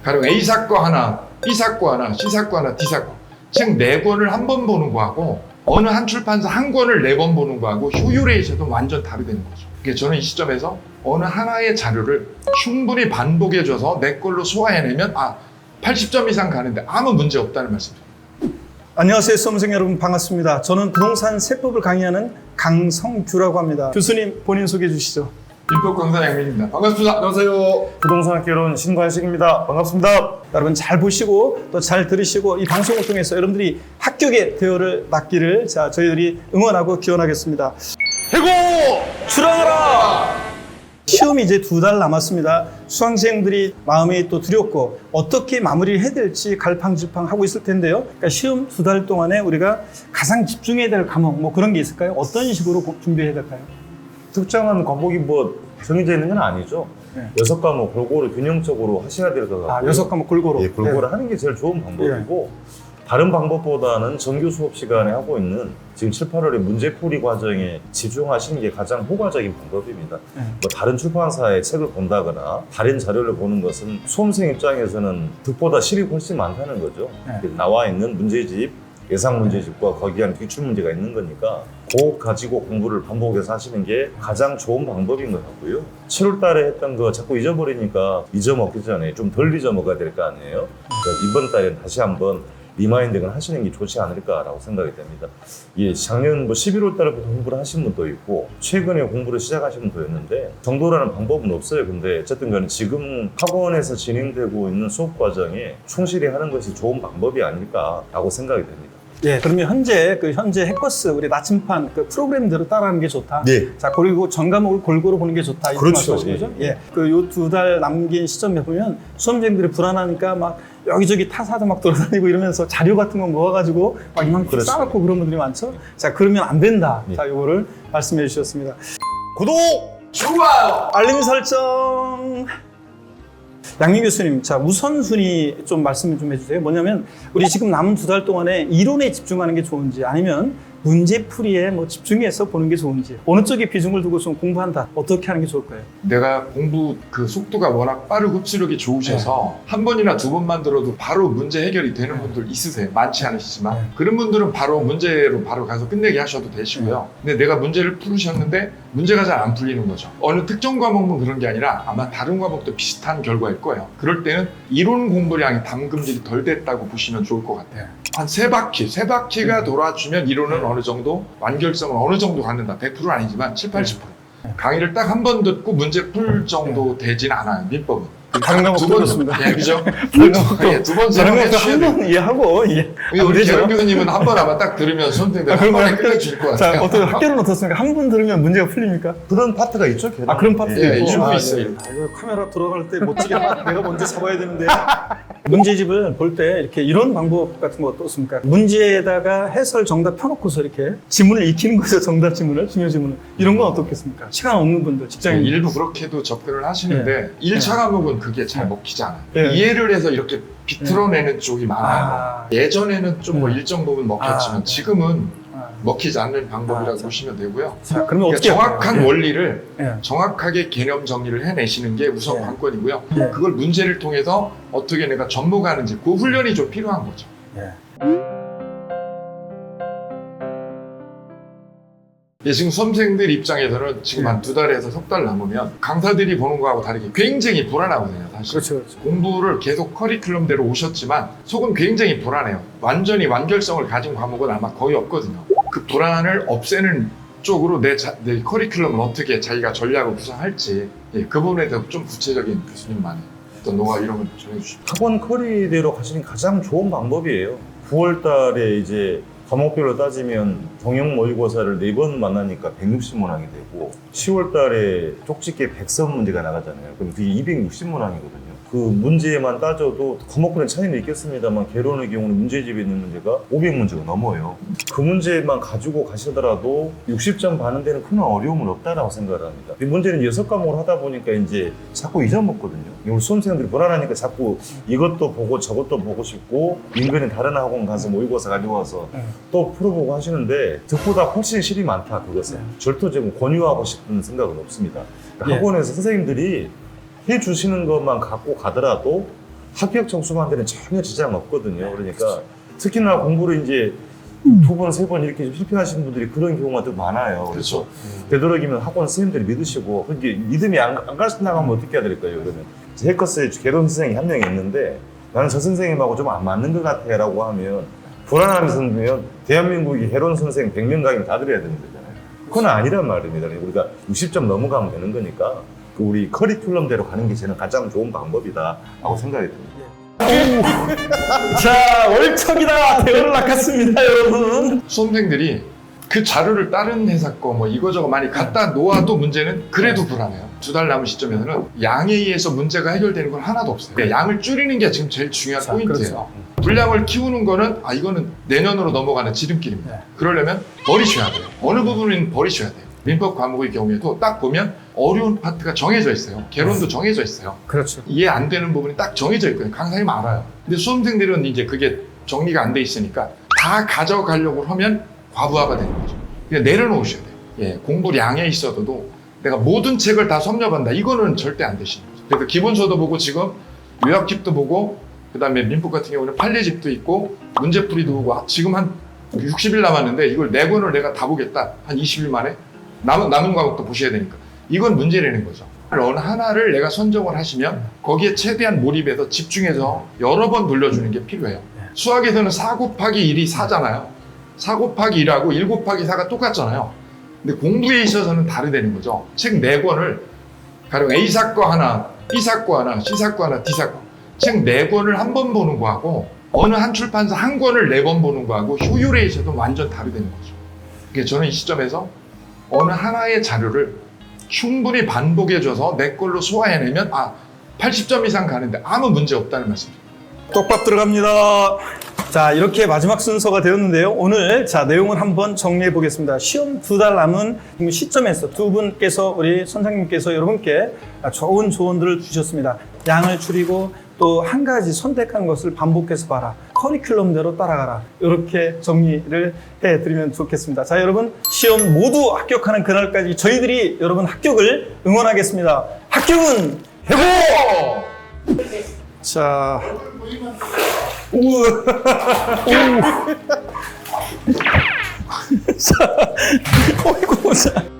가령 A사과 하나, B사과 하나, C사과 하나, D사과 책 4권을 한 번 보는 거하고 어느 한 출판사 한 권을 4번 보는 거하고 효율에서도 완전 다르다는 거죠. 그래서 저는 이 시점에서 어느 하나의 자료를 충분히 반복해줘서 내 걸로 소화해내면 80점 이상 가는데 아무 문제 없다는 말씀입니다. 안녕하세요, 수험생 여러분, 반갑습니다. 저는 부동산 세법을 강의하는 강성규라고 합니다. 교수님, 본인 소개해 주시죠. 민법 강사 양민입니다. 반갑습니다. 안녕하세요. 부동산 학개론 신관식입니다. 반갑습니다. 여러분 잘 보시고 또 잘 들으시고 이 방송을 통해서 여러분들이 합격의 대열을 맞기를 저희들이 응원하고 기원하겠습니다. 해고! 출항하라! 시험이 이제 2달 남았습니다. 수강생들이 마음이 또 두렵고 어떻게 마무리를 해야 될지 갈팡질팡하고 있을 텐데요. 그러니까 시험 2달 동안에 우리가 가장 집중해야 될 과목 뭐 그런 게 있을까요? 어떤 식으로 준비해야 될까요? 특정한 과목이 정해져 있는 건 아니죠. 네. 6과목 골고루 균형적으로 하셔야 될 것 같고요. 6과목 골고루. 예, 골고루 네. 하는 게 제일 좋은 방법이고 다른 방법보다는 정규 수업 시간에 하고 있는 지금 7, 8월의 문제풀이 과정에 집중하시는 게 가장 효과적인 방법입니다. 네. 다른 출판사의 책을 본다거나 다른 자료를 보는 것은 수험생 입장에서는 득보다 실이 훨씬 많다는 거죠. 네. 나와 있는 문제집, 예상 문제집과 거기한 기출 문제가 있는 거니까 그거 가지고 공부를 반복해서 하시는 게 가장 좋은 방법인 것 같고요. 7월 달에 했던 거 자꾸 잊어버리니까 잊어먹기 전에 좀 덜 잊어먹어야 될 거 아니에요. 그러니까 이번 달에는 다시 한번 리마인딩을 하시는 게 좋지 않을까라고 생각이 됩니다. 예, 작년 11월 달부터 공부를 하신 분도 있고 최근에 공부를 시작하신 분도 있는데 정도라는 방법은 없어요. 근데 어쨌든 간에 지금 학원에서 진행되고 있는 수업 과정에 충실히 하는 것이 좋은 방법이 아닐까라고 생각이 됩니다. 예, 그러면 현재 해커스 우리 나침판 그 프로그램대로 따라하는 게 좋다. 네. 자, 그리고 전 과목을 골고루 보는 게 좋다. 이렇게 그렇죠. 말씀하신 거죠? 예. 그 요 2달 남긴 시점에 보면 수험생들이 불안하니까 막 여기저기 타사도 막 돌아다니고 이러면서 자료 같은 거 모아가지고 막 이만큼 그렇죠. 쌓아놓고 그런 분들이 많죠. 자, 그러면 안 된다. 네. 자, 요거를 말씀해 주셨습니다. 구독! 좋아요. 알림 설정. 양민 교수님, 자, 우선순위 좀 말씀 좀 해주세요. 뭐냐면, 우리 지금 남은 2달 동안에 이론에 집중하는 게 좋은지, 아니면 문제풀이에 집중해서 보는 게 좋은지, 어느 쪽에 비중을 두고 좀 공부한다, 어떻게 하는 게 좋을까요? 내가 공부 그 속도가 워낙 빠르고 흡수력이 좋으셔서 한 번이나 2번만 들어도 바로 문제 해결이 되는 분들 있으세요. 많지 않으시지만 그런 분들은 바로 문제로 바로 가서 끝내게 하셔도 되시고요. 근데 내가 문제를 풀으셨는데 문제가 잘 안 풀리는 거죠. 어느 특정 과목만 그런 게 아니라 아마 다른 과목도 비슷한 결과일 거예요. 그럴 때는 이론 공부량이 담금질이 덜 됐다고 보시면 좋을 것 같아요. 한 3바퀴가 돌아주면 이론은 어느 정도 완결성은 어느 정도 갖는다. 100%는 아니지만 7, 80%. 강의를 딱 한 번 듣고 문제 풀 정도 되진 않아요. 민법은. 다른 과목 두 번, 들었습니다. 예, 그죠? 다른 두번 다른 것도 해주셔야 한 돼요. 번 이해하고, 우리 개론 교수님은 한 번 아마 딱 들으면 선생님들 한 번에 끝내줄 것 자, 같아요. 어떻게 학교는 어떻습니까? 한 번 들으면 문제가 풀립니까? 그런 파트가 있죠, 걔는. 그런 파트 예, 있고. 일부 있어요. 이거 카메라 돌아갈 때 멋지게 내가 먼저 잡아야 되는데. 문제집을 볼 때 이렇게 이런 방법 같은 거 어떻습니까? 문제에다가 해설 정답 펴놓고서 이렇게 지문을 익히는 거죠. 정답 지문을, 중요 지문을. 이런 건 어떻겠습니까? 시간 없는 분들, 직장인. 일부 그렇게도 접근을 하시는데 1차 과목은 그게 잘 먹히지 않아요. 네. 이해를 해서 이렇게 비틀어내는 쪽이 많아요. 예전에는 좀 일정 부분 먹혔지만 지금은 먹히지 않는 방법이라고 보시면 되고요. 자, 그러면 그러니까 어떻게 정확한 할까요? 원리를 예. 정확하게 개념 정리를 해내시는 게 우선 예. 관건이고요. 예. 그걸 문제를 통해서 어떻게 내가 접목하는지 그 훈련이 좀 필요한 거죠. 예. 예, 지금 수험생들 입장에서는 지금 한 2달에서 석 달 남으면 강사들이 보는 거하고 다르게 굉장히 불안하거든요, 사실. 그렇죠, 그렇죠. 공부를 계속 커리큘럼대로 오셨지만 속은 굉장히 불안해요. 완전히 완결성을 가진 과목은 아마 거의 없거든요. 그 불안을 없애는 쪽으로 내 커리큘럼을 어떻게 자기가 전략을 구성할지 그 부분에 대해서 좀 구체적인 교수님만의 어떤 노하우 이런 걸 전해주시죠. 학원 커리대로 가시는 가장 좋은 방법이에요. 9월 달에 이제 과목별로 따지면 경영 모의고사를 4번 만나니까 160문항이 되고 10월 달에 쪽집게 100선 문제가 나가잖아요. 그럼 그게 260문항이거든요. 그 문제만 따져도 과목별은 차이는 있겠습니다만 개론의 경우는 문제집에 있는 문제가 500문제가 넘어요. 그 문제만 가지고 가시더라도 60점 받는 데는 큰 어려움은 없다라고 생각을 합니다. 이 문제는 6과목을 하다 보니까 이제 자꾸 잊어먹거든요. 우리 수험생들이 불안하니까 자꾸 이것도 보고 저것도 보고 싶고 인근에 다른 학원 가서 모의고사 가지고 와서 또 풀어보고 하시는데 득보다 훨씬 실이 많다, 그것은. 절도 지금 권유하고 싶은 생각은 없습니다. 그러니까 학원에서 선생님들이 해주시는 것만 갖고 가더라도 합격 점수만 되는 전혀 지장 없거든요. 그러니까 특히나 공부를 이제 2번, 3번 이렇게 실패하시는 분들이 그런 경우가 더 많아요. 그렇죠. 되도록이면 학원 선생님들이 믿으시고, 그게 믿음이 안 가서 나가면 어떻게 해야 될까요, 그러면? 해커스에 개론 선생이 한 명이 있는데, 나는 저 선생님하고 좀 안 맞는 것 같아 라고 하면, 불안하면서 대한민국이 개론 선생 100명 가면 다 들어야 되는 거잖아요. 그건 아니란 말입니다. 우리가 60점 넘어가면 되는 거니까, 우리 커리큘럼대로 가는 게 저는 가장 좋은 방법이다라고 생각이 듭니다. 자, 월척이다. 대열을 낚았습니다, 여러분. 수험생들이 그 자료를 다른 회사 거 뭐 이거저거 많이 갖다 놓아도 문제는 그래도 불안해요. 2달 남은 시점에서는 양에 의해서 문제가 해결되는 건 하나도 없어요. 양을 줄이는 게 지금 제일 중요한 포인트예요. 그렇죠. 분량을 키우는 거는 이거는 내년으로 넘어가는 지름길입니다. 그러려면 버리셔야 돼요. 어느 부분은 버리셔야 돼요. 민법 과목의 경우에도 딱 보면 어려운 파트가 정해져 있어요. 개론도 정해져 있어요. 그렇죠. 이해 안 되는 부분이 딱 정해져 있거든요. 강사님 알아요. 근데 수험생들은 이제 그게 정리가 안 돼 있으니까 다 가져가려고 하면 과부하가 되는 거죠. 그냥 내려놓으셔야 돼요. 예, 공부량에 있어도 내가 모든 책을 다 섭렵한다. 이거는 절대 안 되시는 거죠. 그래서 기본서도 보고 지금 요약집도 보고 그다음에 민법 같은 경우는 판례집도 있고 문제풀이도 보고 지금 한 60일 남았는데 이걸 4권을 내가 다 보겠다. 한 20일 만에 남은 과목도 보셔야 되니까 이건 문제라는 거죠. 어느 하나를 내가 선정을 하시면 거기에 최대한 몰입해서 집중해서 여러 번 돌려주는 게 필요해요. 수학에서는 4 곱하기 1이 4잖아요. 4 곱하기 1하고 1 곱하기 4가 똑같잖아요. 근데 공부에 있어서는 다르다는 거죠. 책 4권을 가령 A사거 하나, B사거 하나, C사거 하나, D사거 책 4권을 한 번 보는 거하고 어느 한 출판사 한 권을 4번 보는 거하고 효율에 있어서 완전 다르다는 거죠. 그래서 저는 이 시점에서 어느 하나의 자료를 충분히 반복해줘서 내 걸로 소화해내면 80점 이상 가는데 아무 문제 없다는 말씀입니다. 똑밥 들어갑니다. 자, 이렇게 마지막 순서가 되었는데요. 오늘 자 내용을 한번 정리해 보겠습니다. 시험 2달 남은 시점에서 두 분께서 우리 선생님께서 여러분께 좋은 조언들을 주셨습니다. 양을 줄이고 또 한 가지 선택한 것을 반복해서 봐라. 커리큘럼대로 따라가라. 이렇게 정리를 해드리면 좋겠습니다. 자, 여러분 시험 모두 합격하는 그날까지 저희들이 여러분 합격을 응원하겠습니다. 합격은 해고! 자, 자, 어이구, 자.